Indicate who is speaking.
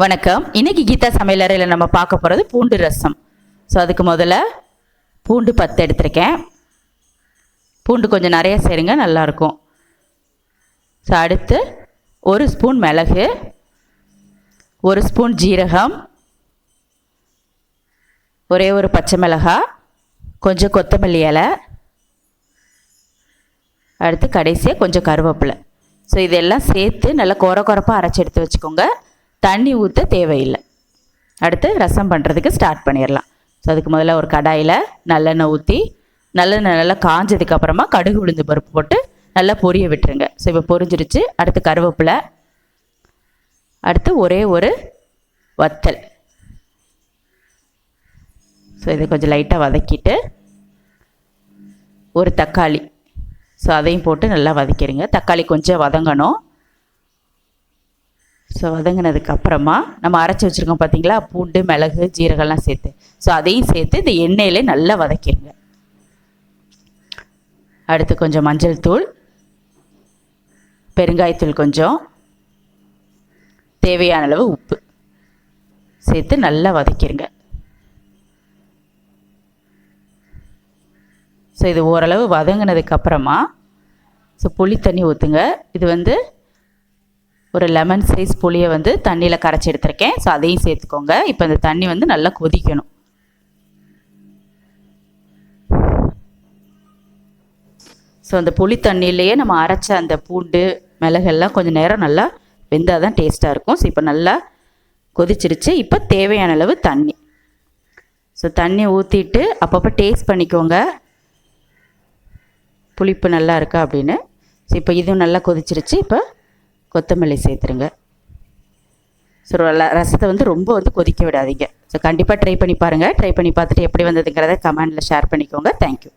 Speaker 1: வணக்கம். இன்னைக்கு கீதா சமையலறையில் நம்ம பார்க்க போகிறது பூண்டு ரசம். ஸோ அதுக்கு முதல்ல பூண்டு 10 எடுத்திருக்கேன். பூண்டு கொஞ்சம் நிறைய சேருங்க, நல்லாயிருக்கும். ஸோ அடுத்து 1 ஸ்பூன் மிளகு, 1 ஸ்பூன் ஜீரகம், ஒரே ஒரு பச்சை மிளகாய், கொஞ்சம் கொத்தமல்லி இலை, அடுத்து கடைசியாக கொஞ்சம் கருவேப்பிலை. ஸோ இதெல்லாம் சேர்த்து நல்லா கொரப்பாக அரைச்சி எடுத்து வச்சுக்கோங்க. தண்ணி ஊற்ற தேவையில்லை. அடுத்து ரசம் பண்ணுறதுக்கு ஸ்டார்ட் பண்ணிடலாம். ஸோ அதுக்கு முதல்ல ஒரு கடாயில் நல்லெண்ணெய் ஊற்றி நல்லெண்ணெய் நல்லா காஞ்சதுக்கப்புறமா கடுகு உளுந்து பருப்பு போட்டு நல்லா பொரிய விட்டுருங்க. ஸோ இப்போ பொரிஞ்சிருச்சு. அடுத்து கருவேப்பிலை, அடுத்து ஒரே ஒரு வத்தல். ஸோ இதை கொஞ்சம் லைட்டாக வதக்கிட்டு ஒரு தக்காளி, ஸோ அதையும் போட்டு நல்லா வதக்கிடுங்க. தக்காளி கொஞ்சம் வதங்கணும். ஸோ வதங்கினதுக்கப்புறமா நம்ம அரைச்சி வச்சுருக்கோம் பார்த்தீங்களா, பூண்டு மிளகு ஜீரகம்லாம் சேர்த்து, ஸோ அதையும் சேர்த்து இந்த எண்ணெயிலே நல்லா வதக்கிடுங்க. அடுத்து கொஞ்சம் மஞ்சள் தூள், பெருங்காயத்தூள் கொஞ்சம், தேவையான அளவு உப்பு சேர்த்து நல்லா வதக்கிடுங்க. ஸோ இது ஓரளவு வதங்கினதுக்கப்புறமா ஸோ புளி தண்ணி ஊற்றுங்க. இது ஒரு லெமன் சைஸ் புளியை தண்ணியில் கரைச்சி எடுத்திருக்கேன். ஸோ அதையும் சேர்த்துக்கோங்க. இப்போ இந்த தண்ணி நல்லா கொதிக்கணும். ஸோ அந்த புளி தண்ணியிலேயே நம்ம அரைச்ச அந்த பூண்டு மிளகெல்லாம் கொஞ்சம் நேரம் நல்லா வெந்தால் தான் டேஸ்ட்டாக இருக்கும். ஸோ இப்போ நல்லா கொதிச்சிருச்சு. இப்போ தேவையான அளவு தண்ணி. ஸோ தண்ணி ஊற்றிட்டு அப்பப்போ டேஸ்ட் பண்ணிக்கோங்க, புளிப்பு நல்லா இருக்கா அப்படின்னு. ஸோ இப்போ இதுவும் நல்லா கொதிச்சிருச்சு. இப்போ கொத்தமல்லி சேர்த்துருங்க. ஸோ ரசத்தை ரொம்ப கொதிக்க விடாதீங்க. ஸோ கண்டிப்பாக ட்ரை பண்ணி பாருங்கள். ட்ரை பண்ணி பார்த்துட்டு எப்படி வந்ததுங்கிறத கமெண்டில் ஷேர் பண்ணிக்கோங்க. தேங்க்யூ.